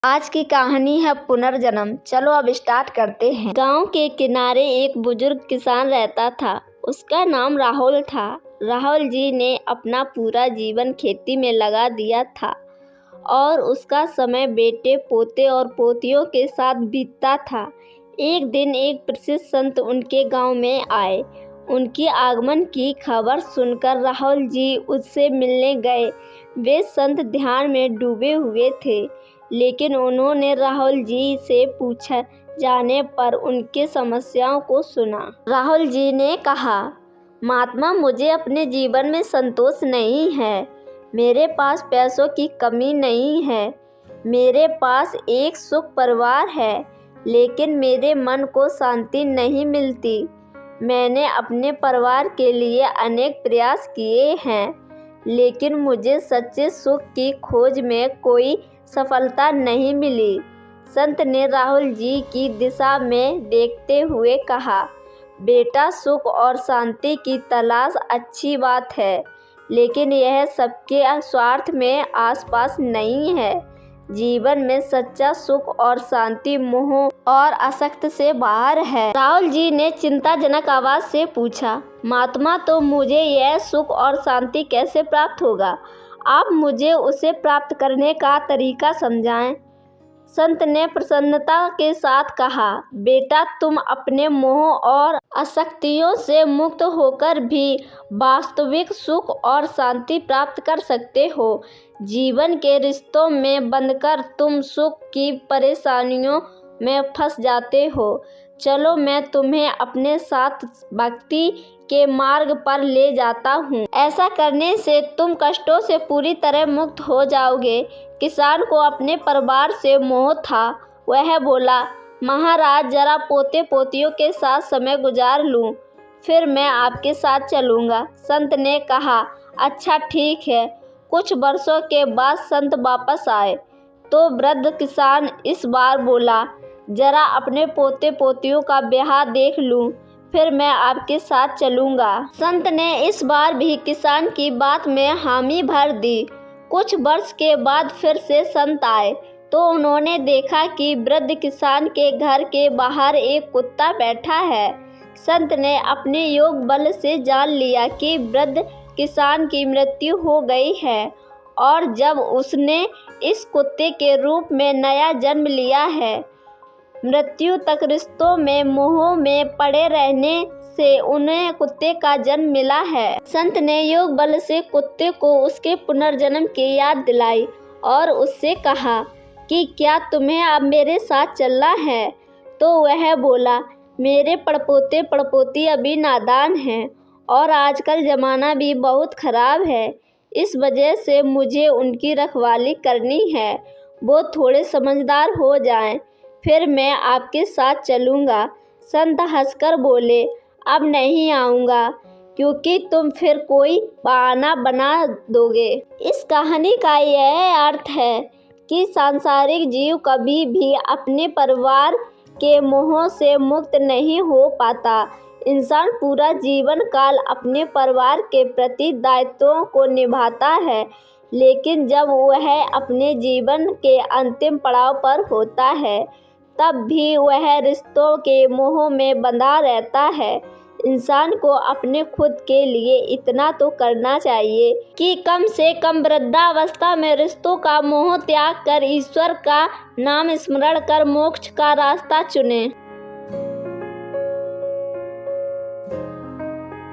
आज की कहानी है पुनर्जन्म। चलो अब स्टार्ट करते हैं। गांव के किनारे एक बुजुर्ग किसान रहता था। उसका नाम राहुल था। राहुल जी ने अपना पूरा जीवन खेती में लगा दिया था और उसका समय बेटे पोते और पोतियों के साथ बीतता था। एक दिन एक प्रसिद्ध संत उनके गांव में आए। उनके आगमन की खबर सुनकर राहुल जी उससे मिलने गए। वे संत ध्यान में डूबे हुए थे, लेकिन उन्होंने राहुल जी से पूछा जाने पर उनकी समस्याओं को सुना। राहुल जी ने कहा, महात्मा, मुझे अपने जीवन में संतोष नहीं है। मेरे पास पैसों की कमी नहीं है। मेरे पास एक सुख परिवार है, लेकिन मेरे मन को शांति नहीं मिलती। मैंने अपने परिवार के लिए अनेक प्रयास किए हैं, लेकिन मुझे सच्चे सुख की खोज में कोई सफलता नहीं मिली। संत ने राहुल जी की दिशा में देखते हुए कहा, बेटा, सुख और शांति की तलाश अच्छी बात है, लेकिन यह सबके स्वार्थ में आसपास नहीं है। जीवन में सच्चा सुख और शांति मोह और आसक्ति से बाहर है। राहुल जी ने चिंताजनक आवाज से पूछा, महात्मा, तो मुझे यह सुख और शांति कैसे प्राप्त होगा? आप मुझे उसे प्राप्त करने का तरीका समझाएं। संत ने प्रसन्नता के साथ कहा, बेटा, तुम अपने मोह और आसक्तियों से मुक्त होकर भी वास्तविक सुख और शांति प्राप्त कर सकते हो। जीवन के रिश्तों में बंधकर तुम सुख की परेशानियों में फंस जाते हो। चलो, मैं तुम्हें अपने साथ भक्ति के मार्ग पर ले जाता हूँ। ऐसा करने से तुम कष्टों से पूरी तरह मुक्त हो जाओगे। किसान को अपने परिवार से मोह था। वह बोला, महाराज, जरा पोते पोतियों के साथ समय गुजार लूँ, फिर मैं आपके साथ चलूँगा। संत ने कहा, अच्छा, ठीक है। कुछ वर्षों के बाद संत वापस आए तो वृद्ध किसान इस बार बोला, जरा अपने पोते पोतियों का ब्याह देख लूँ, फिर मैं आपके साथ चलूँगा। संत ने इस बार भी किसान की बात में हामी भर दी। कुछ वर्ष के बाद फिर से संत आए तो उन्होंने देखा कि वृद्ध किसान के घर के बाहर एक कुत्ता बैठा है। संत ने अपने योग बल से जान लिया कि वृद्ध किसान की मृत्यु हो गई है और जब उसने इस कुत्ते के रूप में नया जन्म लिया है। मृत्यु तक रिश्तों में मोह में पड़े रहने से उन्हें कुत्ते का जन्म मिला है। संत ने योग बल से कुत्ते को उसके पुनर्जन्म की याद दिलाई और उससे कहा कि क्या तुम्हें अब मेरे साथ चलना है? तो वह बोला, मेरे पड़पोते पड़पोती अभी नादान हैं और आजकल ज़माना भी बहुत ख़राब है। इस वजह से मुझे उनकी रखवाली करनी है। वो थोड़े समझदार हो जाएं, फिर मैं आपके साथ चलूँगा। संत हंसकर बोले, अब नहीं आऊँगा, क्योंकि तुम फिर कोई बहाना बना दोगे। इस कहानी का यह अर्थ है कि सांसारिक जीव कभी भी अपने परिवार के मोह से मुक्त नहीं हो पाता। इंसान पूरा जीवन काल अपने परिवार के प्रति दायित्वों को निभाता है, लेकिन जब वह अपने जीवन के अंतिम पड़ाव पर होता है, तब भी वह रिश्तों के मोह में बंधा रहता है। इंसान को अपने खुद के लिए इतना तो करना चाहिए कि कम से कम वृद्धावस्था में रिश्तों का मोह त्याग कर ईश्वर का नाम स्मरण कर मोक्ष का रास्ता चुने।